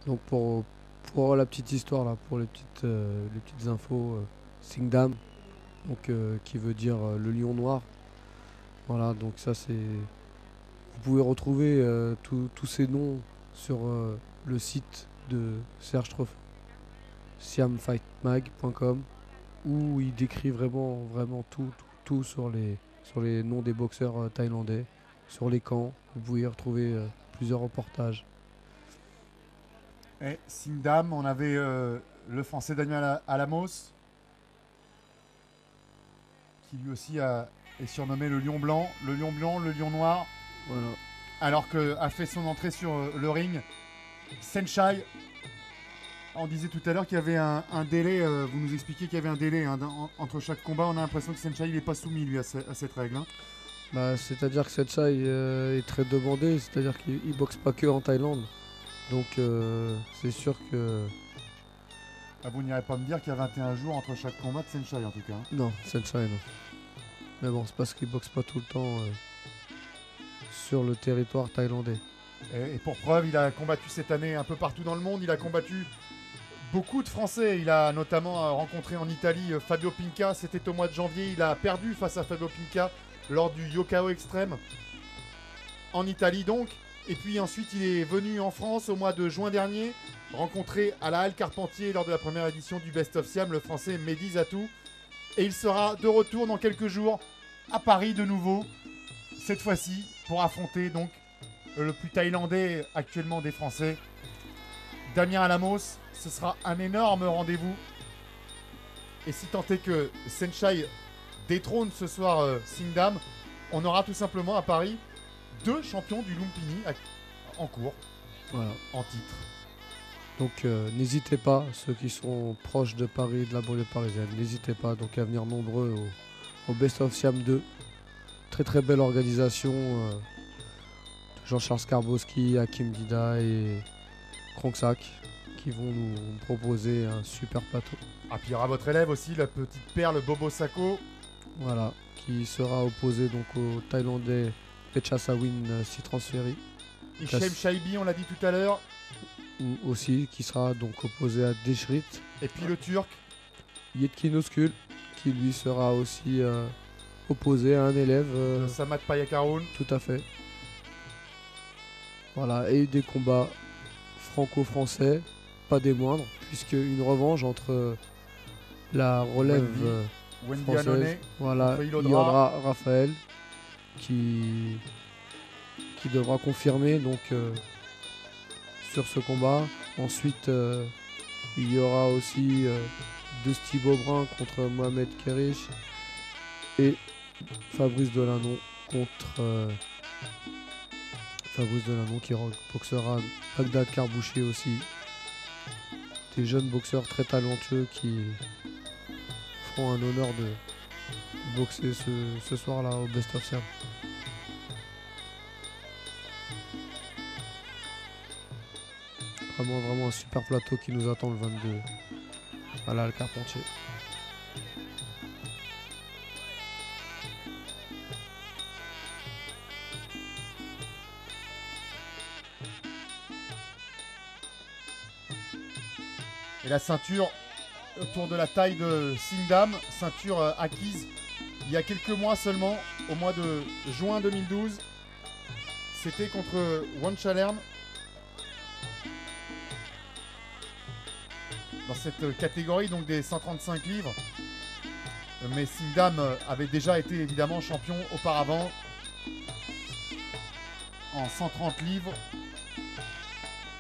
Donc pour la petite histoire là, pour les petites infos, Singdam, donc qui veut dire le lion noir. Voilà, donc ça c'est. Vous pouvez retrouver tous ces noms sur le site de Serge Trophy, siamfightmag.com, où il décrit vraiment tout sur les noms des boxeurs thaïlandais, sur les camps. Vous pouvez y retrouver plusieurs reportages. Et Sindam, on avait le français Daniel Alamos, qui lui aussi est surnommé le lion blanc, le lion noir, Voilà. alors qu'a fait son entrée sur le ring Senchai. On disait tout à l'heure qu'il y avait un délai, vous nous expliquiez qu'il y avait un délai hein, entre chaque combat. On a l'impression que Senchai n'est pas soumis lui à cette règle. Hein. Bah, c'est-à-dire que cette chaille est très demandée, c'est-à-dire qu'il boxe pas que en Thaïlande. Donc c'est sûr que. Ah, vous n'irez pas me dire qu'il y a 21 jours entre chaque combat de Senchai en tout cas. Hein. Non, cette chaille non. Mais bon, c'est parce qu'il boxe pas tout le temps sur le territoire thaïlandais. Et pour preuve, il a combattu cette année un peu partout dans le monde. Il a combattu beaucoup de Français. Il a notamment rencontré en Italie Fabio Pinca. C'était au mois de janvier. Il a perdu face à Fabio Pinca lors du Yokao Extrême. En Italie donc. Et puis ensuite, il est venu en France au mois de juin dernier, rencontré à la Halle Carpentier lors de la première édition du Best of Siam le français Mehdi Zatou. Et il sera de retour dans quelques jours à Paris de nouveau, cette fois-ci pour affronter donc le plus thaïlandais actuellement des Français, Damien Alamos. Ce sera un énorme rendez-vous. Et si tant est que Senchai détrône ce soir Singdam, on aura tout simplement à Paris deux champions du Lumpini en cours, Voilà. en titre. Donc n'hésitez pas, ceux qui sont proches de Paris, de la banlieue parisienne, n'hésitez pas donc à venir nombreux au Best of Siam 2. Très très belle organisation de Jean-Charles Skarbowski, Hakim Dida et Kronksak qui vont nous proposer un super plateau. Ah, puis il y aura votre élève aussi, la petite perle Bobo Sako. Voilà, qui sera opposé donc au Thaïlandais Pechasawin Sitransferi. Hichem Shaibi, on l'a dit tout à l'heure. Aussi, qui sera donc opposé à Deshrit. Et puis le Turc. Yetkin Oskul, qui lui sera aussi opposé à un élève. Samad Payakaroun. Tout à fait. Voilà, et des combats franco-français, pas des moindres, puisque une revanche entre la relève Wendy française, Annonay, voilà, contre il y Ilodra. aura Raphaël qui devra confirmer donc sur ce combat. Ensuite, il y aura aussi Dusty Beaubrun contre Mohamed Kerish et Fabrice Delanon contre Fabrice Delanon qui boxera Bagdad Karbouchi aussi. Des jeunes boxeurs très talentueux qui feront un honneur de boxer ce soir-là au Best of Siam. Vraiment un super plateau qui nous attend le 22 à la Halle Carpentier. Et la ceinture autour de la taille de Singdam, ceinture acquise il y a quelques mois seulement, au mois de juin 2012. C'était contre Wanchalern. Dans cette catégorie donc des 135 livres. Mais Singdam avait déjà été évidemment champion auparavant en 130 livres.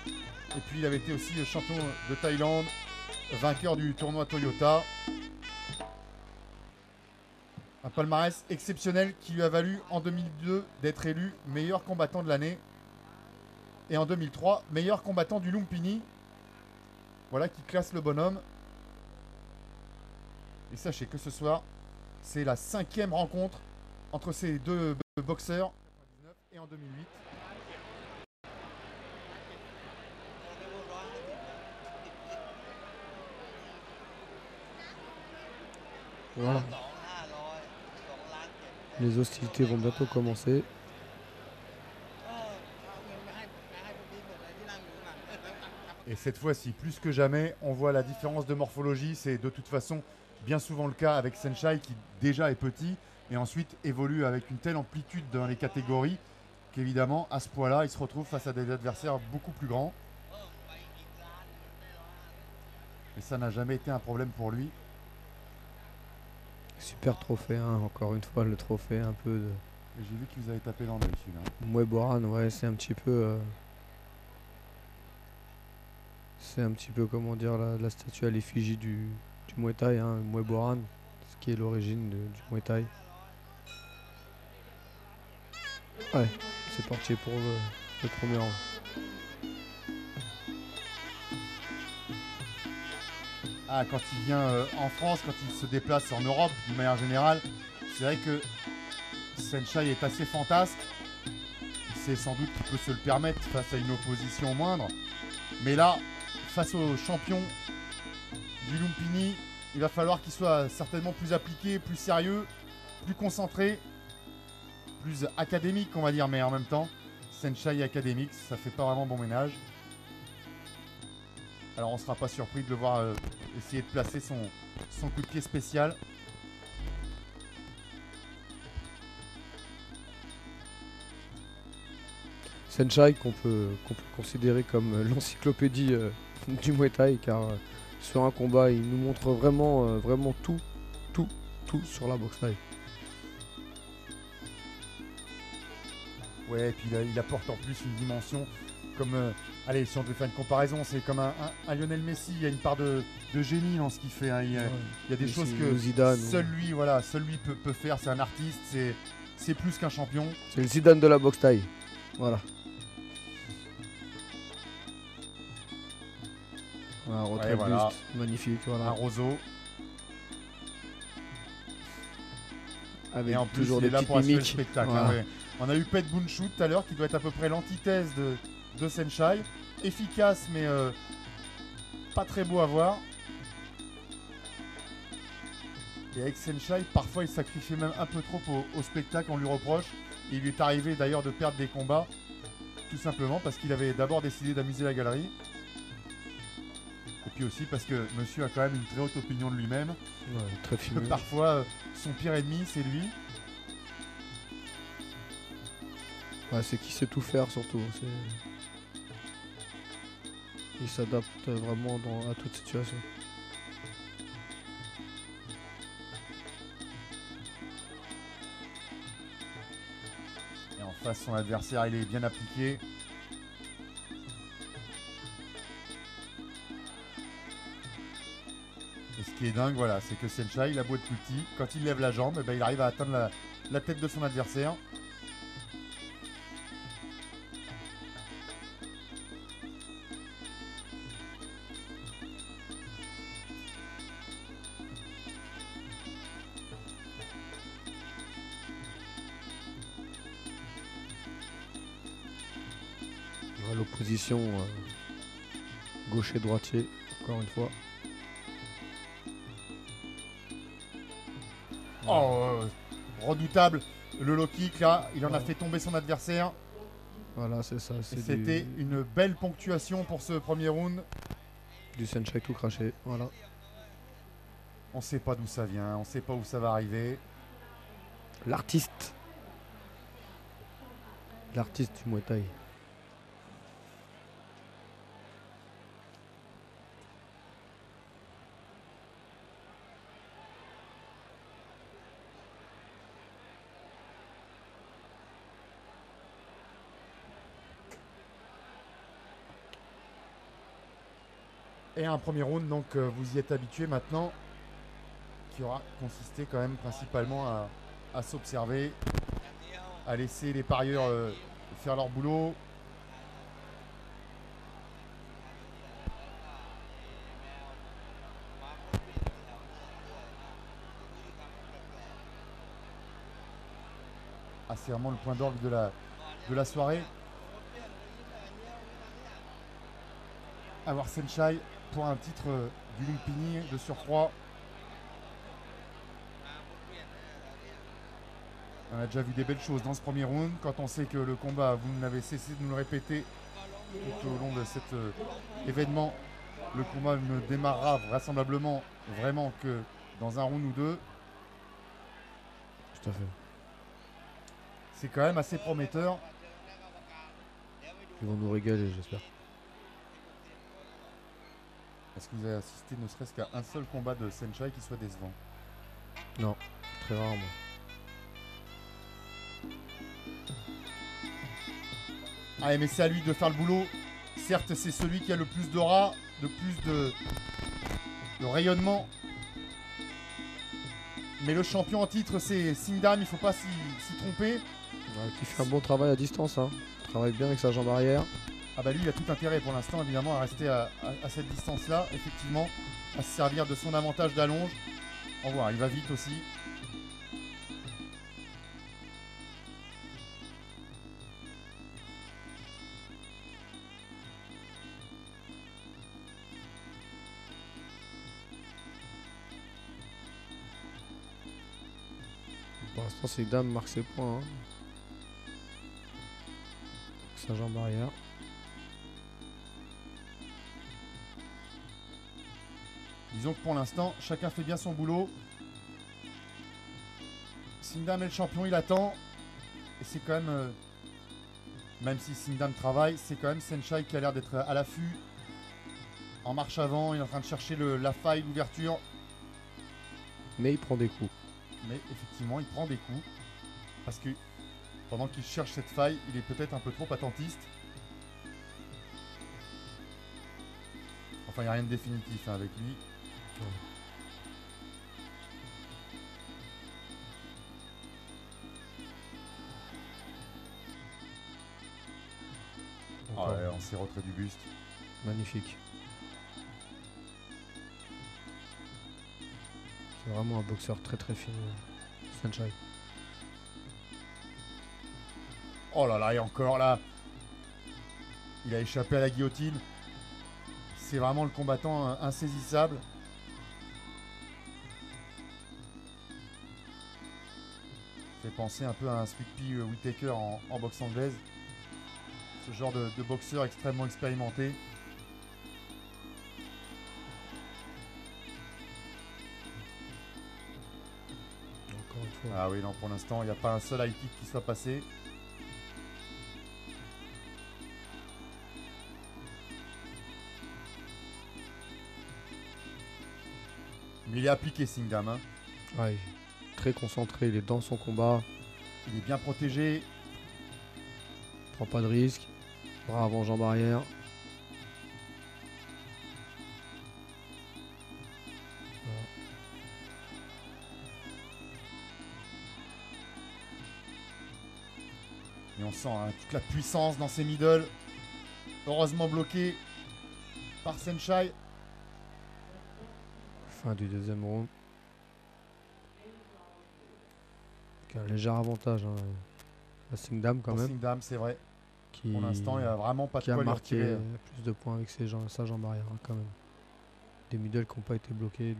Et puis il avait été aussi champion de Thaïlande, vainqueur du tournoi Toyota. Un palmarès exceptionnel qui lui a valu en 2002 d'être élu meilleur combattant de l'année. Et en 2003, meilleur combattant du Lumpini. Voilà qui classe le bonhomme. Et sachez que ce soir, c'est la 5e rencontre entre ces deux boxeurs. Et en 2008. Voilà. Les hostilités vont bientôt commencer. Et cette fois-ci, plus que jamais, on voit la différence de morphologie. C'est de toute façon bien souvent le cas avec Senshai qui déjà est petit et ensuite évolue avec une telle amplitude dans les catégories qu'évidemment, à ce poids-là, il se retrouve face à des adversaires beaucoup plus grands. Et ça n'a jamais été un problème pour lui. Super trophée, hein, encore une fois, le trophée un peu de Et j'ai vu qu'il vous avait tapé dans l'œil celui-là. Mouet Boran, ouais, c'est un petit peu. C'est un petit peu, comment dire, la statue à l'effigie du Muay Thai, hein, Mouet Boran, ce qui est l'origine du Muay Thai. Ouais, c'est parti pour le premier round. Ah, quand il vient en France, quand il se déplace en Europe, d'une manière générale, c'est vrai que Senshai est assez fantasque. C'est sans doute qu'il peut se le permettre face à une opposition moindre. Mais là, face au champion du Lumpini, il va falloir qu'il soit certainement plus appliqué, plus sérieux, plus concentré, plus académique, on va dire. Mais en même temps, Senshai académique, ça fait pas vraiment bon ménage. Alors on ne sera pas surpris de le voir essayer de placer son coup de pied spécial. Senshai qu'on peut considérer comme l'encyclopédie du Muay Thai, car sur un combat il nous montre vraiment tout sur la boxe thaï. Ouais, et puis il apporte en plus une dimension comme, allez, si on devait faire une comparaison, c'est comme un Lionel Messi. Il y a une part de génie dans ce qu'il fait, hein. Il y a des choses que Zidane, seul lui peut faire. C'est un artiste, c'est plus qu'un champion. C'est le Zidane de la boxe thaï. Voilà. Voilà, retrait voilà. buste, magnifique. Voilà. Un roseau. Avec et en plus, toujours il est des là petites pour assurer le mimiques. spectacle. Voilà. Hein, ouais. On a eu Pet Bunchu tout à l'heure, qui doit être à peu près l'antithèse de Senshai. Efficace, mais pas très beau à voir. Et avec Senshai, parfois il sacrifie même un peu trop au spectacle, on lui reproche. Et il lui est arrivé d'ailleurs de perdre des combats, tout simplement parce qu'il avait d'abord décidé d'amuser la galerie. Et puis aussi parce que monsieur a quand même une très haute opinion de lui-même. Ouais, très fumeux. Parfois, son pire ennemi, c'est lui. Ouais, c'est qu'il sait tout faire surtout. Il s'adapte vraiment à toute situation. Et en face, son adversaire, il est bien appliqué. Et ce qui est dingue, voilà, c'est que Senshai, il a beau être plus petit, quand il lève la jambe, eh ben, il arrive à atteindre la tête de son adversaire. L'opposition gaucher-droitier, encore une fois. Oh, redoutable. Le low kick, là, il en a fait tomber son adversaire. Voilà, c'est ça. C'était une belle ponctuation pour ce premier round. Du Senshai tout craché, voilà. On sait pas d'où ça vient, on sait pas où ça va arriver. L'artiste. L'artiste du Muay Thai. Et un premier round, donc vous y êtes habitué maintenant, qui aura consisté quand même principalement à s'observer, à laisser les parieurs faire leur boulot. Ah, c'est vraiment le point d'orgue de la soirée. Avoir Senshai pour un titre du Lumpini de surcroît. On a déjà vu des belles choses dans ce premier round. Quand on sait que le combat, vous n'avez cessé de nous le répéter, tout au long de cet événement. Le combat ne démarrera vraisemblablement vraiment que dans un round ou deux. Tout à fait. C'est quand même assez prometteur. Ils vont nous régaler, j'espère. Est-ce que vous avez assisté ne serait-ce qu'à un seul combat de Senshai qui soit décevant? Non, très rarement. Ah mais c'est à lui de faire le boulot. Certes, c'est celui qui a le plus d'aura, de plus de rayonnement. Mais le champion en titre, c'est Sindam, il ne faut pas s'y tromper. Ouais, qui fait un bon travail à distance. Hein. Il travaille bien avec sa jambe arrière. Ah bah lui, il a tout intérêt pour l'instant, évidemment, à rester à cette distance-là, effectivement, à se servir de son avantage d'allonge. On voit, il va vite aussi. Pour l'instant, c'est Dame marque ses points. Hein. Sa jambe arrière. Disons que pour l'instant, chacun fait bien son boulot. Sindam est le champion, il attend. Et c'est quand même si Sindam travaille, c'est quand même Senshai qui a l'air d'être à l'affût. En marche avant, il est en train de chercher la faille, l'ouverture. Mais il prend des coups. Mais effectivement, il prend des coups. Parce que pendant qu'il cherche cette faille, il est peut-être un peu trop attentiste. Enfin, il n'y a rien de définitif avec lui. Oh ouais, on s'est retrait du buste. Magnifique. C'est vraiment un boxeur très très fin, Senshai. Oh là là, et encore là. Il a échappé à la guillotine. C'est vraiment le combattant insaisissable. Fait penser un peu à un Sweetpea Whittaker en boxe anglaise. Ce genre de boxeur extrêmement expérimenté. Encore une fois. Ah oui, non, pour l'instant, il n'y a pas un seul high kick qui soit passé. Mais il est appliqué, Sindam. Hein. Ouais, il est très concentré, il est dans son combat. Il est bien protégé. Il prend pas de risque. Bras avant, jambe arrière. Voilà. Et on sent hein, toute la puissance dans ses middle. Heureusement bloqué par Senshai. Fin du deuxième round. Un léger avantage. Hein. La Sindam quand même. Sindam, c'est vrai. Qui, Pour l'instant, il n'y a vraiment pas de qui a quoi lui marqué retirer. plus de points avec sa jambe arrière hein, quand même. Des middle qui n'ont pas été bloqués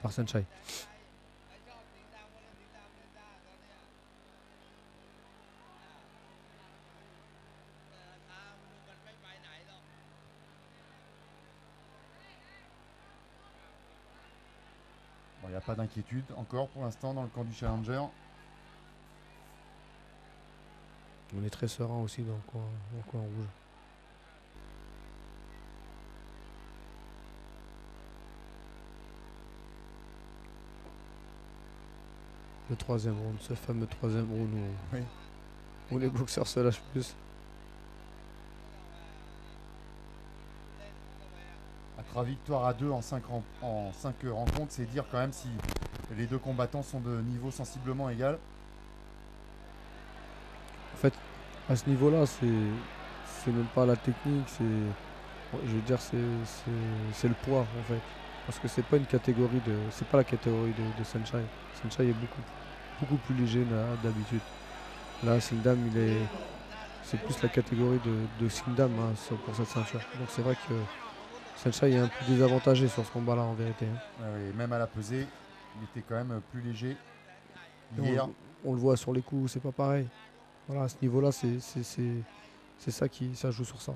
par Senshai. Bon, il n'y a pas d'inquiétude encore pour l'instant dans le camp du challenger. On est très serein aussi dans le coin rouge. Le troisième round, ce fameux troisième round où les boxeurs se lâchent plus. À 3 victoires à 2 en 5 rencontres, c'est dire quand même si les deux combattants sont de niveau sensiblement égal. En fait, à ce niveau-là, c'est même pas la technique, je veux dire, c'est le poids en fait. Parce que c'est pas une catégorie c'est pas la catégorie de Senshai. Senshai est beaucoup plus léger d'habitude. Là, Sindam, c'est plus la catégorie de Sindam hein, pour cette ceinture. Donc c'est vrai que Senshai est un peu désavantagé sur ce combat-là en vérité. Hein. Et même à la pesée, il était quand même plus léger hier. On le voit sur les coups, c'est pas pareil. Voilà, à ce niveau-là, c'est C'est ça qui ça joue sur ça.